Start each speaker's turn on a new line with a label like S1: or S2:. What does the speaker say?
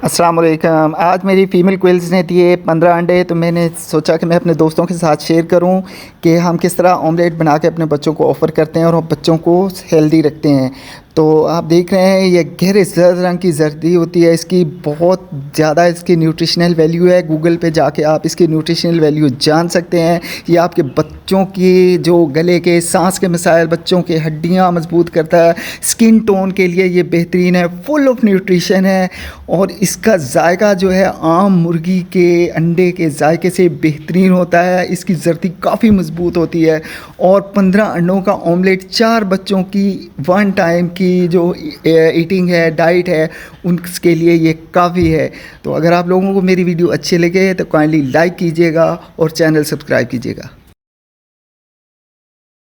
S1: अस्सलाम वालेकुम। आज मेरी फ़ीमेल क्विल्स ने दिए 15 अंडे, तो मैंने सोचा कि मैं अपने दोस्तों के साथ शेयर करूं कि हम किस तरह ऑमलेट बना के अपने बच्चों को ऑफ़र करते हैं और बच्चों को हेल्दी रखते हैं। तो आप देख रहे हैं ये गहरे जर्द रंग की जर्दी होती है, इसकी बहुत ज़्यादा इसकी न्यूट्रिशनल वैल्यू है। गूगल पे जाके आप इसकी न्यूट्रिशनल वैल्यू जान सकते हैं। ये आपके बच्चों की जो गले के सांस के मसाइल, बच्चों के हड्डियाँ मजबूत करता है। स्किन टोन के लिए ये बेहतरीन है, फुल ऑफ न्यूट्रिशन है और इसका जायका जो है आम मुर्गी के अंडे के जायके से बेहतरीन होता है। इसकी जर्दी काफ़ी मजबूत होती है और 15 अंडों का ऑमलेट 4 बच्चों की वन टाइम की जो ईटिंग है, डाइट है, उनके लिए ये काफ़ी है। तो अगर आप लोगों को मेरी वीडियो अच्छी लगे तो काइंडली लाइक कीजिएगा और चैनल सब्सक्राइब कीजिएगा।